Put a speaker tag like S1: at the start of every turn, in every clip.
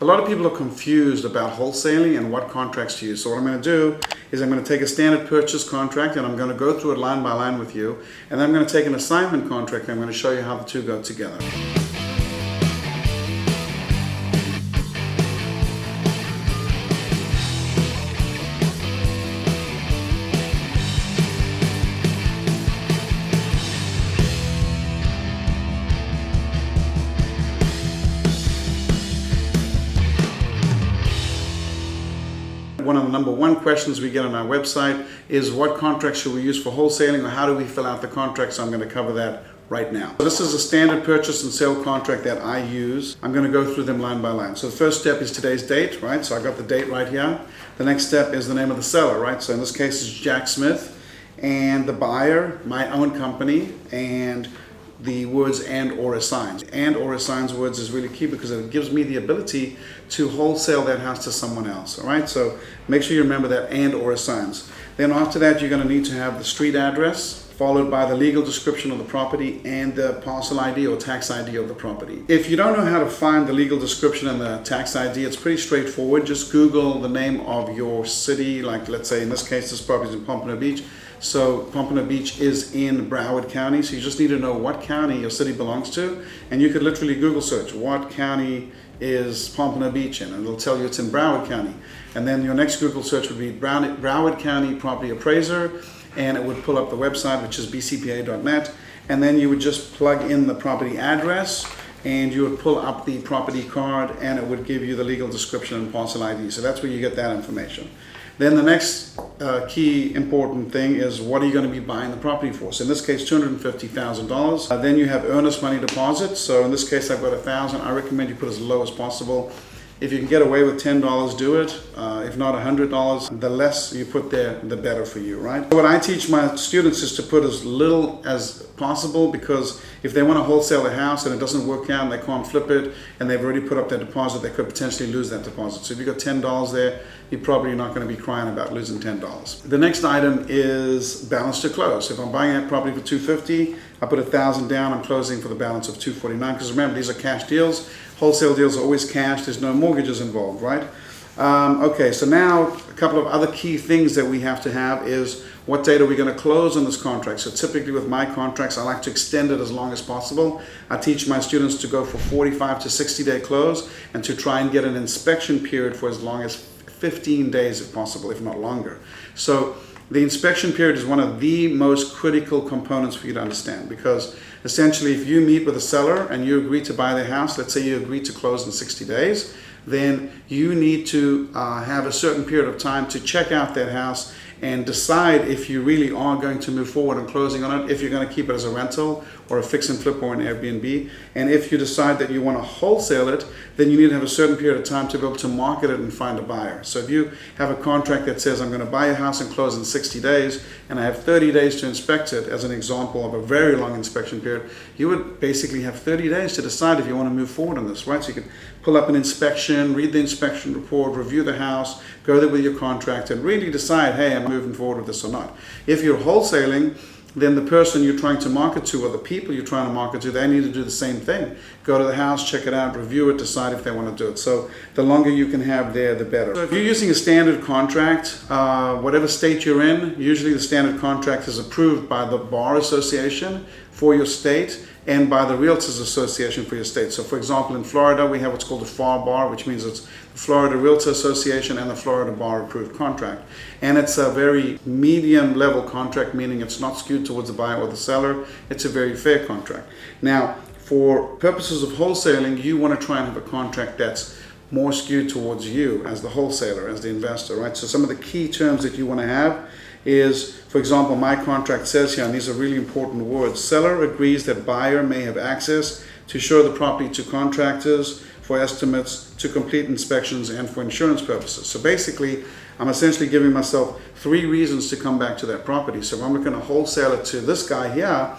S1: A lot of people are confused about wholesaling and what contracts to use. So what I'm going to do is I'm going to take a standard purchase contract and I'm going to go through it line by line with you. And then I'm going to take an assignment contract and I'm going to show you how the two go together. One of the number one questions we get on our website is what contracts should we use for wholesaling, or how do we fill out the contract? So I'm going to cover that right now. So this is a standard purchase and sale contract that I use. I'm going to go through them line by line. So the first step is today's date, right? So I got the date right here. The next step is the name of the seller, right? So in this case it's Jack Smith, and the buyer, my own company, and the words and or assigns. And or assigns words is really key because it gives me the ability to wholesale that house to someone else. All right, so make sure you remember that and or assigns. Then after that, you're going to need to have the street address, followed by the legal description of the property and the parcel ID or tax ID of the property. If you don't know how to find the legal description and the tax ID, it's pretty straightforward. Just Google the name of your city, like let's say in this case this property is in Pompano Beach. So Pompano Beach is in Broward County, so you just need to know what county your city belongs to, and you could literally Google search what county is Pompano Beach in, and it'll tell you it's in Broward County. And then your next Google search would be Broward County Property Appraiser, and it would pull up the website, which is bcpa.net, and then you would just plug in the property address and you would pull up the property card and it would give you the legal description and parcel ID. So that's where you get that information. Then the next key important thing is what are you going to be buying the property for? So in this case, $250,000. Then you have earnest money deposit. So in this case, I've got $1,000. I recommend you put as low as possible. If you can get away with $10, do it. If not $100, the less you put there, the better for you, right? What I teach my students is to put as little as possible, because if they want to wholesale a house and it doesn't work out and they can't flip it and they've already put up their deposit, they could potentially lose that deposit. So if you've got $10 there, you're probably not going to be crying about losing $10. The next item is balance to close. If I'm buying that property for $250,000, I put $1,000 down, I'm closing for the balance of $249,000, because remember, these are cash deals. Wholesale deals are always cash, there's no mortgages involved, right? Okay, so now a couple of other key things that we have to have is what date are we going to close on this contract? So typically with my contracts, I like to extend it as long as possible. I teach my students to go for 45 to 60 day close and to try and get an inspection period for as long as 15 days if possible, if not longer. So the inspection period is one of the most critical components for you to understand, because essentially if you meet with a seller and you agree to buy their house, let's say you agree to close in 60 days, then you need to have a certain period of time to check out that house and decide if you really are going to move forward on closing on it, if you're going to keep it as a rental or a fix and flip or an Airbnb. And if you decide that you want to wholesale it, then you need to have a certain period of time to be able to market it and find a buyer. So if you have a contract that says I'm going to buy a house and close in 60 days and I have 30 days to inspect it, as an example of a very long inspection period, you would basically have 30 days to decide if you want to move forward on this, right? So you can pull up an inspection, read the inspection report, review the house, go there with your contract and really decide, hey, I'm moving forward with this or not. If you're wholesaling, then the person you're trying to market to or the people you're trying to market to, they need to do the same thing. Go to the house, check it out, review it, decide if they want to do it. So the longer you can have there, the better. So if you're using a standard contract, whatever state you're in, usually the standard contract is approved by the Bar Association for your state and by the Realtors Association for your state. So for example, in Florida, we have what's called the FAR Bar, which means it's the Florida Realtor Association and the Florida Bar approved contract. And it's a very medium level contract, meaning it's not skewed towards the buyer or the seller. It's a very fair contract. Now, for purposes of wholesaling, you want to try and have a contract that's more skewed towards you as the wholesaler, as the investor, right? So some of the key terms that you want to have is, for example, my contract says here, and these are really important words, seller agrees that buyer may have access to show the property to contractors for estimates, to complete inspections, and for insurance purposes. So basically, I'm essentially giving myself 3 reasons to come back to that property. So if I'm going to wholesale it to this guy here,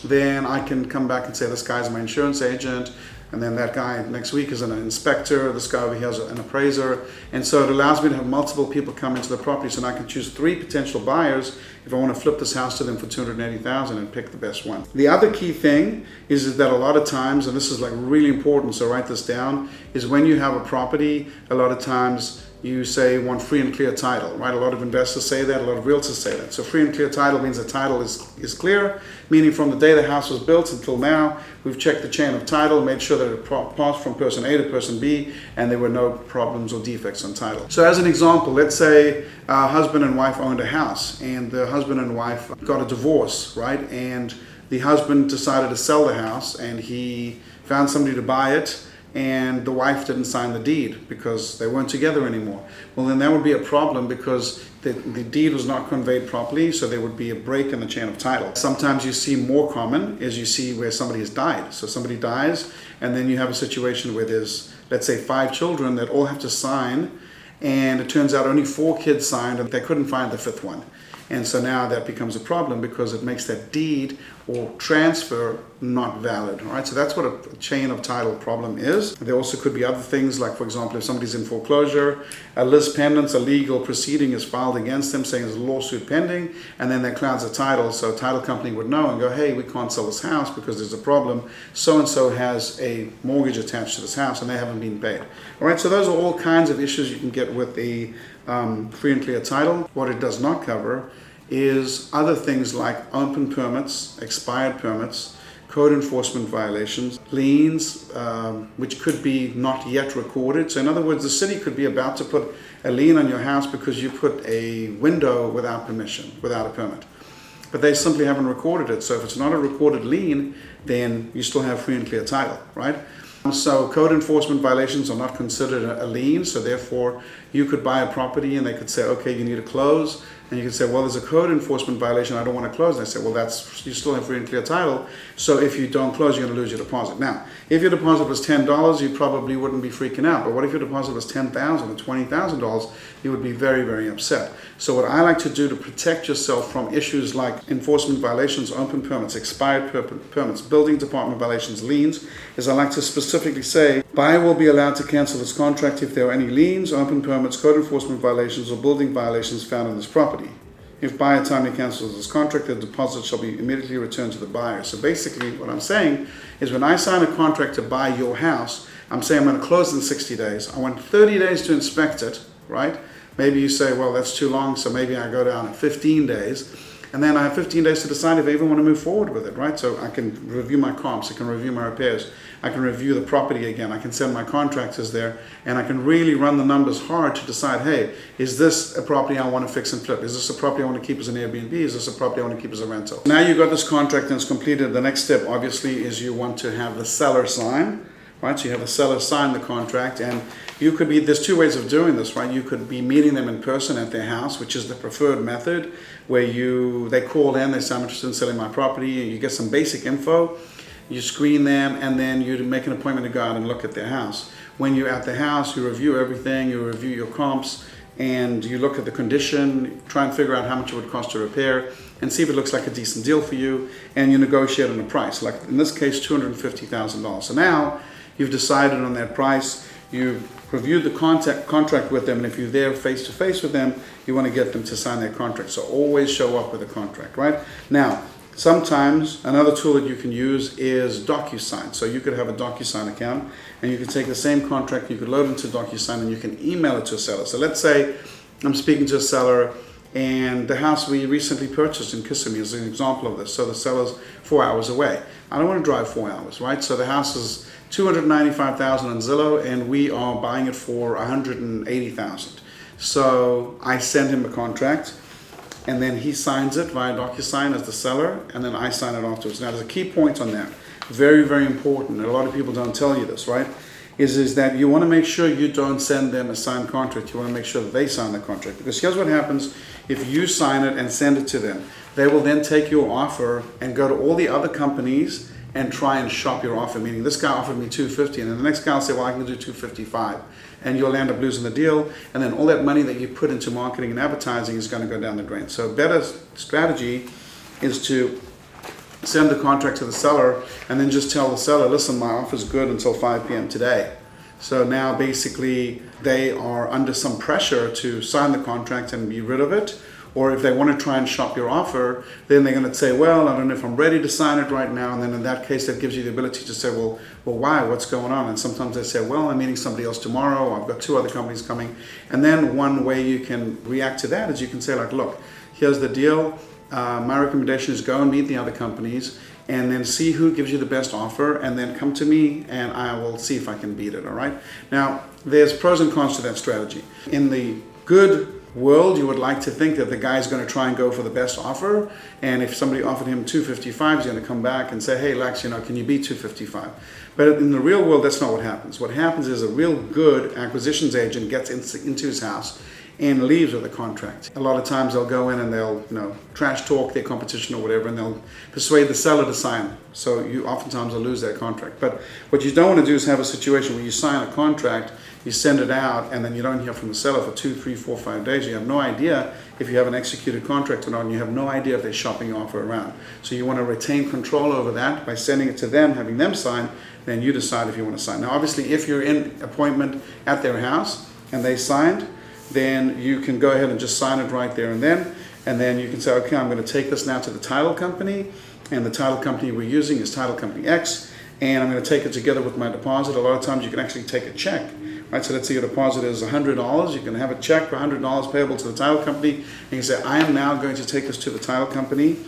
S1: then I can come back and say, this guy's my insurance agent, and then that guy next week is an inspector, this guy over here is an appraiser, and so it allows me to have multiple people come into the property, so now I can choose 3 potential buyers if I want to flip this house to them for $280,000 and pick the best one. The other key thing is that a lot of times, and this is like really important, so write this down, is when you have a property, a lot of times you say you want free and clear title, right? A lot of investors say that, a lot of realtors say that. So free and clear title means the title is clear, meaning from the day the house was built until now, we've checked the chain of title, made sure that it passed from person A to person B, and there were no problems or defects on title. So as an example, let's say a husband and wife owned a house, and the husband and wife got a divorce, right? And the husband decided to sell the house, and he found somebody to buy it, and the wife didn't sign the deed because they weren't together anymore. Well, then that would be a problem because the deed was not conveyed properly, so there would be a break in the chain of title. Sometimes you see more common is you see where somebody has died. So somebody dies, and then you have a situation where there's, let's say, 5 children that all have to sign, and it turns out only 4 kids signed, and they couldn't find the 5th one. And so now that becomes a problem because it makes that deed or transfer not valid, all right? So that's what a chain of title problem is. There also could be other things like, for example, if somebody's in foreclosure, a lis pendens, a legal proceeding is filed against them saying there's a lawsuit pending, and then that clouds the title, so a title company would know and go, hey, we can't sell this house because there's a problem. So-and-so has a mortgage attached to this house and they haven't been paid. All right, so those are all kinds of issues you can get with the free and clear title. What it does not cover is other things like open permits, expired permits, code enforcement violations, liens, which could be not yet recorded. So in other words, the city could be about to put a lien on your house because you put a window without permission, without a permit. But they simply haven't recorded it. So if it's not a recorded lien, then you still have free and clear title, right? So code enforcement violations are not considered a lien, so therefore you could buy a property and they could say, okay, you need to close, and you could say, well, there's a code enforcement violation, I don't want to close. And they say, well, you still have free and clear title, so if you don't close, you're going to lose your deposit. Now, if your deposit was $10, you probably wouldn't be freaking out, but what if your deposit was $10,000 or $20,000? You would be very, very upset. So what I like to do to protect yourself from issues like enforcement violations, open permits, expired permits, building department violations, liens, is I like to specifically say, buyer will be allowed to cancel this contract if there are any liens, open permits, code enforcement violations, or building violations found on this property. If buyer timely cancels this contract, the deposit shall be immediately returned to the buyer. So basically what I'm saying is when I sign a contract to buy your house, I'm saying I'm going to close in 60 days. I want 30 days to inspect it, right? Maybe you say, well, that's too long, so maybe I go down at 15 days. And then I have 15 days to decide if I even want to move forward with it, right? So I can review my comps, I can review my repairs, I can review the property again, I can send my contractors there, and I can really run the numbers hard to decide, hey, is this a property I want to fix and flip? Is this a property I want to keep as an Airbnb? Is this a property I want to keep as a rental? Now you've got this contract and it's completed. The next step, obviously, is you want to have the seller sign, right? So you have the seller sign the contract, and you could be, there's 2 ways of doing this, right? You could be meeting them in person at their house, which is the preferred method, where they call in, they say, I'm interested in selling my property, you get some basic info, you screen them, and then you make an appointment to go out and look at their house. When you're at the house, you review everything, you review your comps, and you look at the condition, try and figure out how much it would cost to repair, and see if it looks like a decent deal for you, and you negotiate on the price. Like in this case, $250,000. So now you've decided on that price, you've reviewed the contract with them, and if you're there face to face with them, you want to get them to sign their contract. So always show up with a contract, right? Now, sometimes another tool that you can use is DocuSign. So you could have a DocuSign account, and you can take the same contract, you could load it into DocuSign, and you can email it to a seller. So let's say I'm speaking to a seller, and the house we recently purchased in Kissimmee is an example of this. So the seller's 4 hours away. I don't want to drive 4 hours, right? So the house is $295,000 on Zillow, and we are buying it for $180,000. So I send him a contract, and then he signs it via DocuSign as the seller, and then I sign it afterwards. Now, there's a key point on that, very, very important, and a lot of people don't tell you this, right? Is that you want to make sure you don't send them a signed contract. You want to make sure that they sign the contract, because here's what happens if you sign it and send it to them. They will then take your offer and go to all the other companies and try and shop your offer, meaning this guy offered me $250, and then the next guy will say, well, I can do $255, and you'll end up losing the deal, and then all that money that you put into marketing and advertising is going to go down the drain. So a better strategy is to send the contract to the seller, and then just tell the seller, listen, my offer's good until 5 p.m. today. So now basically they are under some pressure to sign the contract and be rid of it. Or if they want to try and shop your offer, then they're going to say, well, I don't know if I'm ready to sign it right now. And then in that case, that gives you the ability to say, well, why? What's going on? And sometimes they say, well, I'm meeting somebody else tomorrow. I've got 2 other companies coming. And then one way you can react to that is you can say, like, look, here's the deal. My recommendation is go and meet the other companies and then see who gives you the best offer, and then come to me and I will see if I can beat it, all right? Now, there's pros and cons to that strategy. In the good world, you would like to think that the guy's going to try and go for the best offer, and if somebody offered him $255, he's going to come back and say, hey Lex, can you beat $255? But in the real world, that's not what happens. What happens is a real good acquisitions agent gets into his house and leaves with a contract. A lot of times they'll go in and they'll trash talk their competition or whatever, and they'll persuade the seller to sign. So you oftentimes will lose that contract. But what you don't want to do is have a situation where you sign a contract, you send it out, and then you don't hear from the seller for 2, 3, 4, 5 days. You have no idea if you have an executed contract or not, and you have no idea if they're shopping your offer around. So you want to retain control over that by sending it to them, having them sign, then you decide if you want to sign. Now obviously if you're in appointment at their house and they signed, then you can go ahead and just sign it right there and then you can say, okay, I'm going to take this now to the title company, and the title company we're using is title company X, and I'm going to take it together with my deposit. A lot of times you can actually take a check, right? So let's say your deposit is $100. You can have a check for $100 payable to the title company, and you say, I am now going to take this to the title company,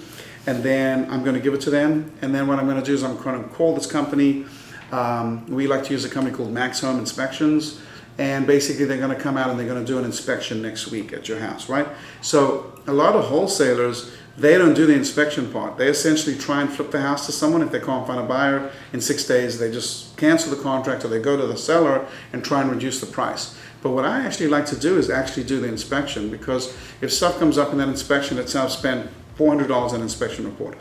S1: and then I'm going to give it to them, and then what I'm going to do is I'm going to call this company. We like to use a company called Max Home Inspections. And basically they're going to come out and they're going to do an inspection next week at your house, right? So a lot of wholesalers, they don't do the inspection part. They essentially try and flip the house to someone. If they can't find a buyer in 6 days, they just cancel the contract, or they go to the seller and try and reduce the price. But what I actually like to do is actually do the inspection, because if stuff comes up in that inspection, let's say I've spent $400 on an inspection report.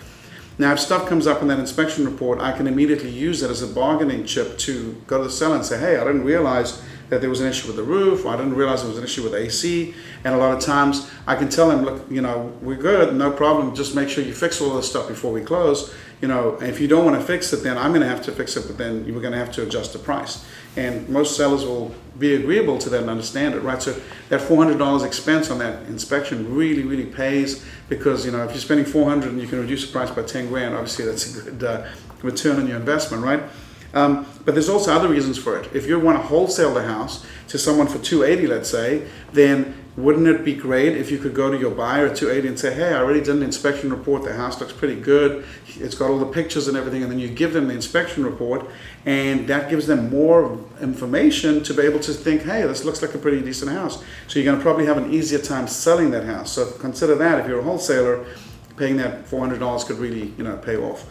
S1: Now, if stuff comes up in that inspection report, I can immediately use it as a bargaining chip to go to the seller and say, hey, I didn't realize that there was an issue with the roof, or I didn't realize there was an issue with AC. And a lot of times I can tell them, look, we're good, no problem, just make sure you fix all this stuff before we close. And if you don't want to fix it, then I'm going to have to fix it, but then we're going to have to adjust the price. And most sellers will be agreeable to that and understand it, right? So that $400 expense on that inspection really, really pays, because if you're spending $400 and you can reduce the price by 10 grand, obviously that's a good return on your investment, right? But there's also other reasons for it. If you want to wholesale the house to someone for $280, let's say, then wouldn't it be great if you could go to your buyer at $280 and say, hey, I already did an inspection report, the house looks pretty good, it's got all the pictures and everything, and then you give them the inspection report, and that gives them more information to be able to think, hey, this looks like a pretty decent house. So you're going to probably have an easier time selling that house. So consider that. If you're a wholesaler, paying that $400 could really pay off.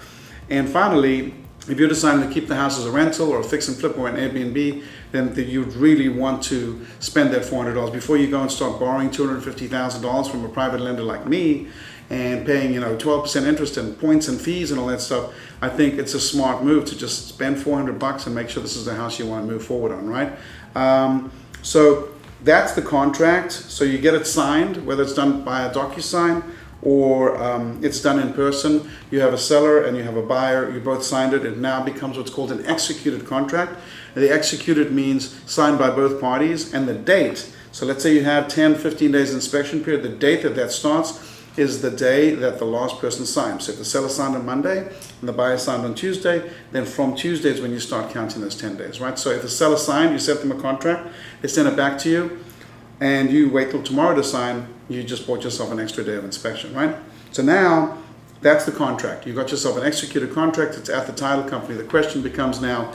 S1: And finally, if you're deciding to keep the house as a rental or a fix and flip or an Airbnb, then you'd really want to spend that $400 before you go and start borrowing $250,000 from a private lender like me and paying 12% interest and points and fees and all that stuff. I think it's a smart move to just spend $400 and make sure this is the house you want to move forward on, right? So that's the contract. So you get it signed, whether it's done by a DocuSign or it's done in person. You have a seller and you have a buyer, you both signed it. It now becomes what's called an executed contract. The executed means signed by both parties, and the date. So let's say you have 10, 15 days inspection period. The date that starts is the day that the last person signed. So if the seller signed on Monday and the buyer signed on Tuesday, then from Tuesday is when you start counting those 10 days, right? So if the seller signed, you sent them a contract, they send it back to you, and you wait till tomorrow to sign, you just bought yourself an extra day of inspection, right? So now, that's the contract. You got yourself an executed contract, it's at the title company. The question becomes now,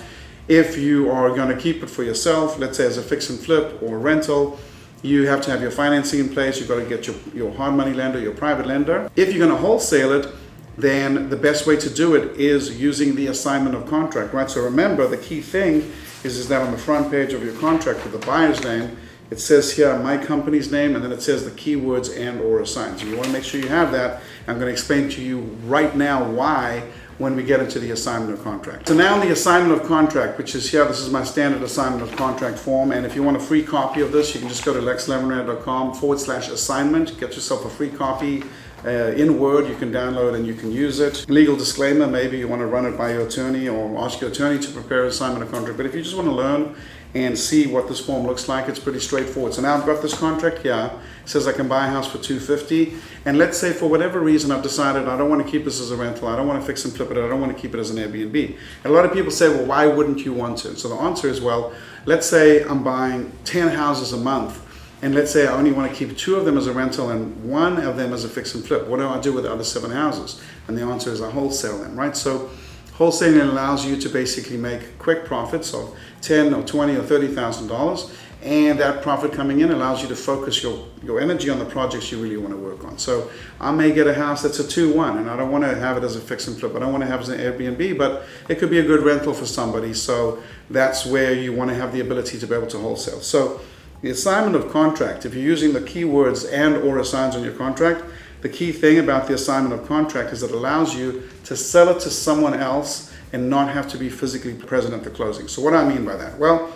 S1: if you are going to keep it for yourself, let's say as a fix and flip or rental, you have to have your financing in place, you've got to get your hard money lender, your private lender. If you're going to wholesale it, then the best way to do it is using the assignment of contract, right? So remember, the key thing is that on the front page of your contract with the buyer's name, it says here my company's name, and then it says the keywords and or assign. So you want to make sure you have that. I'm going to explain to you right now why when we get into the assignment of contract. So now in the assignment of contract, which is here, this is my standard assignment of contract form, and if you want a free copy of this, you can just go to lexlevinrad.com/assignment, get yourself a free copy. in Word. You can download and you can use it. Legal disclaimer, maybe you want to run it by your attorney or ask your attorney to prepare an assignment of contract. But if you just want to learn and see what this form looks like, it's pretty straightforward. So now I've got this contract here. It says I can buy a house for $250, and let's say for whatever reason I've decided I don't want to keep this as a rental, I don't want to fix and flip it, I don't want to keep it as an Airbnb. And a lot of people say, well, why wouldn't you want to? So the answer is, well, let's say I'm buying 10 houses a month, and let's say I only want to keep 2 of them as a rental and 1 of them as a fix and flip. What do I do with the other 7 houses? And the answer is I wholesale them, right? So wholesaling allows you to basically make quick profits of $10,000 or $20,000 or $30,000, and that profit coming in allows you to focus your energy on the projects you really want to work on. So I may get a house that's a 2-1, and I don't want to have it as a fix and flip. I don't want to have it as an Airbnb, but it could be a good rental for somebody. So that's where you want to have the ability to be able to wholesale. So the assignment of contract, if you're using the keywords and or assigns on your contract, the key thing about the assignment of contract is it allows you to sell it to someone else and not have to be physically present at the closing. So what do I mean by that? Well,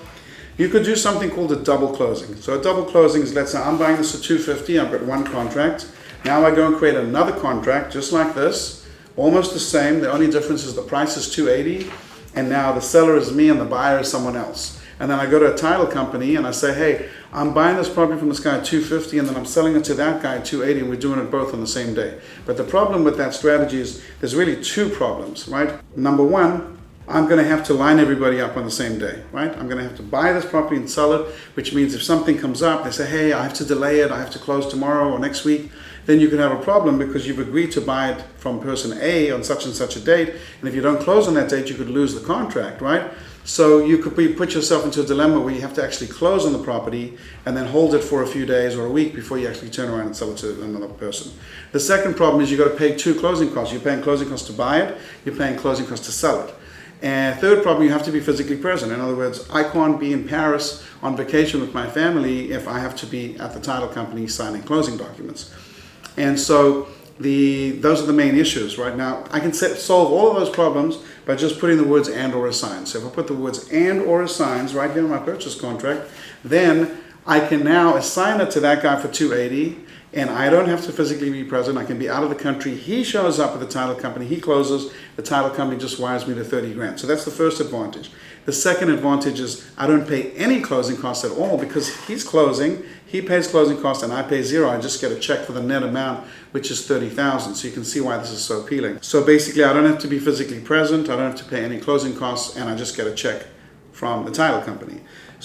S1: you could do something called a double closing. So a double closing is, let's say I'm buying this for $250, I've got one contract. Now I go and create another contract just like this, almost the same. The only difference is the price is $280, and now the seller is me and the buyer is someone else. And then I go to a title company and I say, hey, I'm buying this property from this guy at $250, and then I'm selling it to that guy at $280, and we're doing it both on the same day. But the problem with that strategy is there's really 2 problems, right? Number one, I'm going to have to line everybody up on the same day, right? I'm going to have to buy this property and sell it, which means if something comes up, they say, hey, I have to delay it, I have to close tomorrow or next week, then you can have a problem because you've agreed to buy it from person A on such and such a date, and if you don't close on that date, you could lose the contract, right? So you could put yourself into a dilemma where you have to actually close on the property and then hold it for a few days or a week before you actually turn around and sell it to another person. The second problem is you've got to pay 2 closing costs. You're paying closing costs to buy it, you're paying closing costs to sell it. And third problem, you have to be physically present. In other words, I can't be in Paris on vacation with my family if I have to be at the title company signing closing documents. And so those are the main issues right now. I can solve all of those problems by just putting the words and or assigns. So if I put the words and or assigns right here in my purchase contract, then I can now assign it to that guy for $280, and I don't have to physically be present. I can be out of the country. He shows up at the title company, he closes, the title company just wires me the 30 grand. So that's the first advantage. The second advantage is I don't pay any closing costs at all because he's closing, he pays closing costs, and I pay 0. I just get a check for the net amount, which is $30,000. So you can see why this is so appealing. So basically, I don't have to be physically present, I don't have to pay any closing costs, and I just get a check from the title company.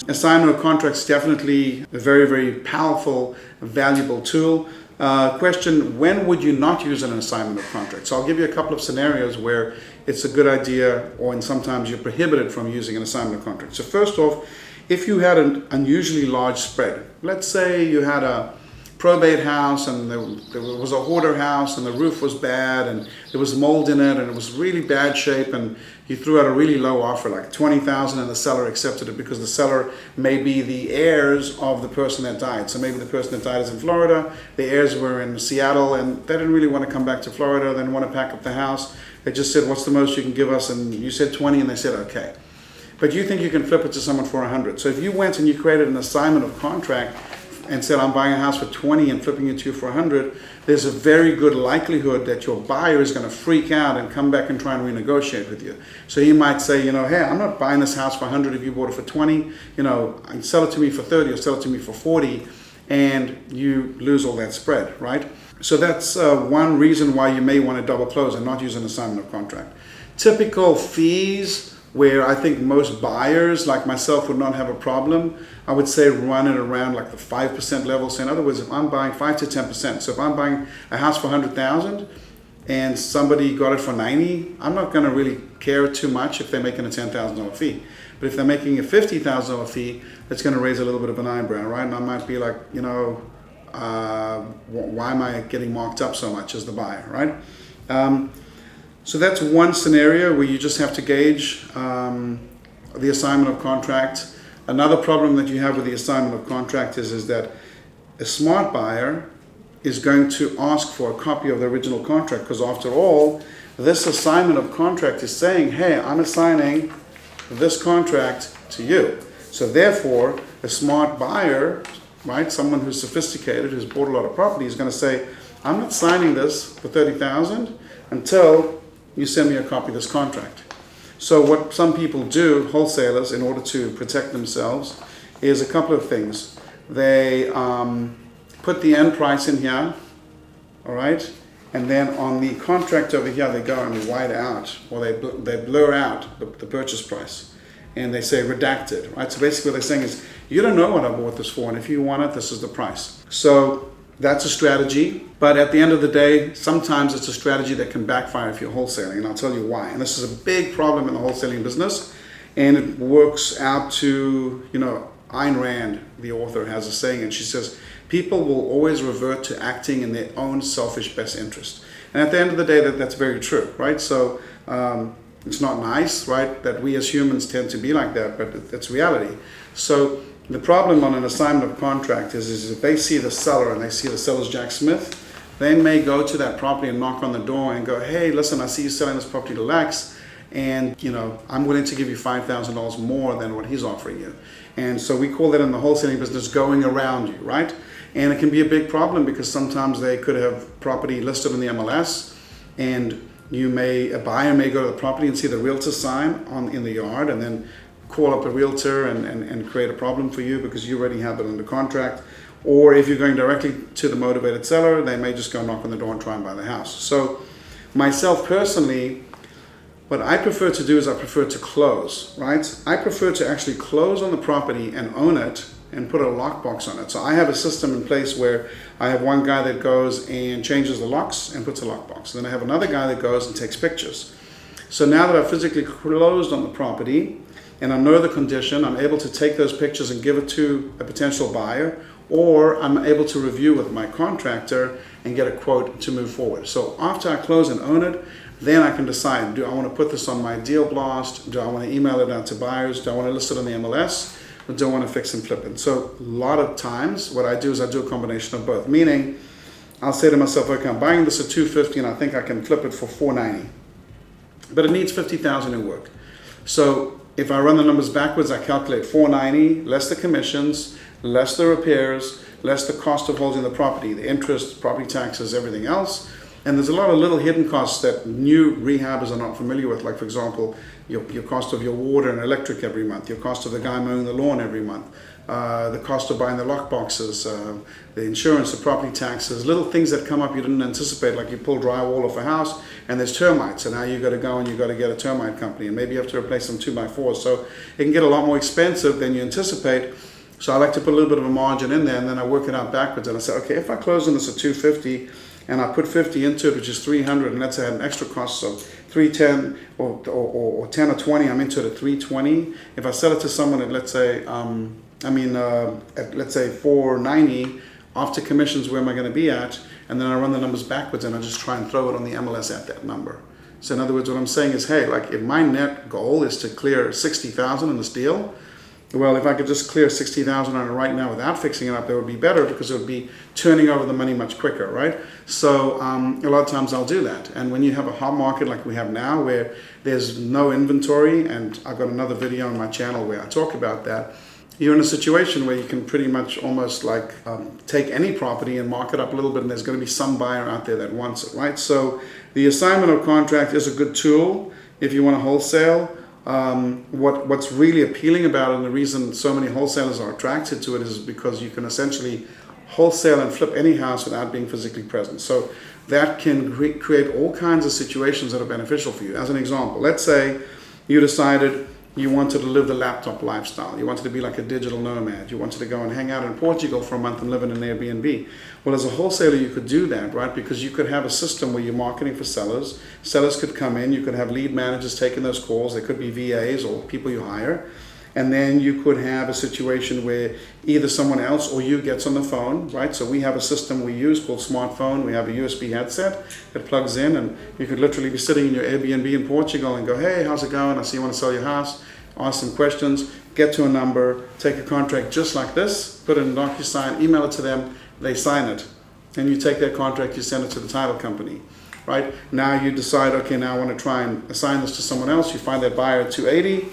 S1: Assignment of contracts is definitely a very, very powerful, valuable tool. Question, when would you not use an assignment of contract? So I'll give you a couple of scenarios where it's a good idea, or and sometimes you're prohibited from using an assignment of contract. So first off, if you had an unusually large spread, let's say you had a probate house and there was a hoarder house and the roof was bad and there was mold in it and it was really bad shape, and you threw out a really low offer like $20,000 and the seller accepted it because the seller may be the heirs of the person that died. So maybe the person that died is in Florida, the heirs were in Seattle, and they didn't really want to come back to Florida, they didn't want to pack up the house. They just said, what's the most you can give us? And you said 20, and they said, okay. But you think you can flip it to someone for 100. So if you went and you created an assignment of contract and said, I'm buying a house for 20 and flipping it to you for 100, there's a very good likelihood that your buyer is going to freak out and come back and try and renegotiate with you. So he might say, hey, I'm not buying this house for 100 if you bought it for 20. Sell it to me for 30 or sell it to me for 40, and you lose all that spread, right? So that's one reason why you may want to double close and not use an assignment of contract. Typical fees, where I think most buyers like myself would not have a problem, I would say run it around like the 5% level. So in other words, if I'm buying 5 to 10%, so if I'm buying a house for 100,000 and somebody got it for 90, I'm not going to really care too much if they're making a $10,000 fee. But if they're making a $50,000 fee, that's going to raise a little bit of an eyebrow, right? And I might be like, why am I getting marked up so much as the buyer, right? So that's one scenario where you just have to gauge the assignment of contract. Another problem that you have with the assignment of contract is that a smart buyer is going to ask for a copy of the original contract, because after all, this assignment of contract is saying, hey, I'm assigning this contract to you. So therefore, a smart buyer, right, someone who's sophisticated, who's bought a lot of property, is going to say, I'm not signing this for $30,000 until you send me a copy of this contract. So what some people do, wholesalers, in order to protect themselves, is a couple of things. They put the end price in here, all right? And then on the contract over here, they go and white out, or they blur out the purchase price. And they say redacted, right? So basically what they're saying is, you don't know what I bought this for, and if you want it, this is the price. So that's a strategy, but at the end of the day, sometimes it's a strategy that can backfire if you're wholesaling, and I'll tell you why. And this is a big problem in the wholesaling business, and it works out to, Ayn Rand, the author, has a saying, and she says, people will always revert to acting in their own selfish best interest. And at the end of the day, that's very true, right? So it's not nice, right, that we as humans tend to be like that, but it's reality. So the problem on an assignment of contract is if they see the seller and they see the seller's Jack Smith, they may go to that property and knock on the door and go, hey, listen, I see you selling this property to Lex, and I'm willing to give you $5,000 more than what he's offering you. And so we call that in the wholesaling business going around you, right? And it can be a big problem because sometimes they could have property listed in the MLS, and a buyer may go to the property and see the realtor sign in the yard, and then call up a realtor and create a problem for you because you already have it under contract. Or if you're going directly to the motivated seller, they may just go knock on the door and try and buy the house. So myself personally, what I prefer to do is I prefer to close, right? I prefer to actually close on the property and own it and put a lockbox on it. So I have a system in place where I have one guy that goes and changes the locks and puts a lockbox. Then I have another guy that goes and takes pictures. So now that I've physically closed on the property and I know the condition, I'm able to take those pictures and give it to a potential buyer, or I'm able to review with my contractor and get a quote to move forward. So after I close and own it, then I can decide, do I want to put this on my deal blast? Do I want to email it out to buyers? Do I want to list it on the MLS? Or do I want to fix and flip it? So a lot of times what I do is I do a combination of both, meaning I'll say to myself, okay, I'm buying this at $250 and I think I can flip it for $490, but it needs $50,000 in work. So if I run the numbers backwards, I calculate $490 less the commissions, less the repairs, less the cost of holding the property, the interest, property taxes, everything else. And there's a lot of little hidden costs that new rehabbers are not familiar with, like for example, your cost of your water and electric every month, your cost of the guy mowing the lawn every month, the cost of buying the lock boxes, the insurance, the property taxes, little things that come up you didn't anticipate, like you pull drywall off a house and there's termites, and now you got to go and you got to get a termite company, and maybe you have to replace some 2x4s. So it can get a lot more expensive than you anticipate. So I like to put a little bit of a margin in there, and then I work it out backwards, and I say, okay, if I close on this at $250 and I put 50 into it, which is $300, and let's say I had an extra cost, so $310 or 10 or 20, I'm into it at $320. If I sell it to someone at, let's say, let's say $490, after commissions, where am I going to be at? And then I run the numbers backwards and I just try and throw it on the MLS at that number. So in other words, what I'm saying is, hey, like if my net goal is to clear $60,000 in this deal, well, if I could just clear $60,000 on it right now without fixing it up, that would be better because it would be turning over the money much quicker, right? So a lot of times I'll do that. And when you have a hot market like we have now, where there's no inventory, and I've got another video on my channel where I talk about that, you're in a situation where you can pretty much almost like take any property and mark it up a little bit, and there's going to be some buyer out there that wants it, right? So the assignment of contract is a good tool if you want to wholesale. What's really appealing about it, and the reason so many wholesalers are attracted to it, is because you can essentially wholesale and flip any house without being physically present. So that can create all kinds of situations that are beneficial for you. As an example, let's say you decided you wanted to live the laptop lifestyle. You wanted to be like a digital nomad. You wanted to go and hang out in Portugal for a month and live in an Airbnb. Well, as a wholesaler, you could do that, right? Because you could have a system where you're marketing for sellers. Sellers could come in. You could have lead managers taking those calls. They could be VAs or people you hire. And then you could have a situation where either someone else or you gets on the phone, right? So we have a system we use called smartphone. We have a USB headset that plugs in, and you could literally be sitting in your Airbnb in Portugal and go, hey, how's it going? I see you want to sell your house. Ask some questions, get to a number, take a contract just like this, put it in DocuSign, email it to them, they sign it. And you take their contract, you send it to the title company, right? Now you decide, okay, now I want to try and assign this to someone else. You find that buyer at $280,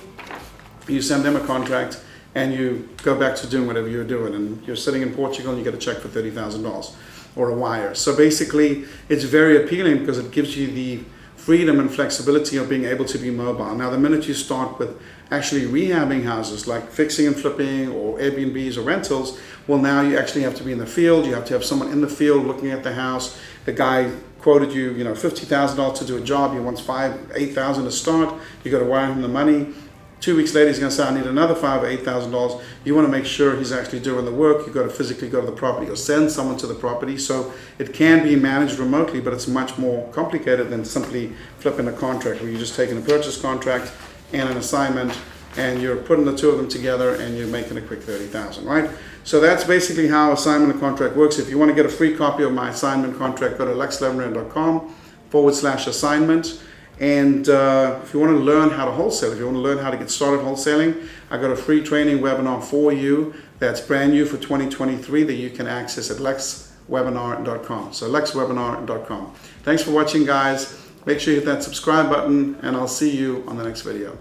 S1: you send them a contract, and you go back to doing whatever you're doing. And you're sitting in Portugal and you get a check for $30,000. or a wire. So basically, it's very appealing because it gives you the freedom and flexibility of being able to be mobile. Now, the minute you start with actually rehabbing houses, like fixing and flipping or Airbnbs or rentals, well, now you actually have to be in the field. You have to have someone in the field looking at the house. The guy quoted you, $50,000 to do a job. He wants $8,000 to start. You got to wire him the money. 2 weeks later, he's going to say, I need another $5,000 or $8,000. You want to make sure he's actually doing the work. You've got to physically go to the property or send someone to the property. So it can be managed remotely, but it's much more complicated than simply flipping a contract where you're just taking a purchase contract and an assignment and you're putting the two of them together and you're making a quick $30,000, right? So that's basically how assignment and contract works. If you want to get a free copy of my assignment contract, go to lexlevinrad.com/assignment. And if you want to learn how to wholesale, if you want to learn how to get started wholesaling, I got a free training webinar for you that's brand new for 2023 that you can access at lexwebinar.com. So lexwebinar.com. Thanks for watching, guys. Make sure you hit that subscribe button, and I'll see you on the next video.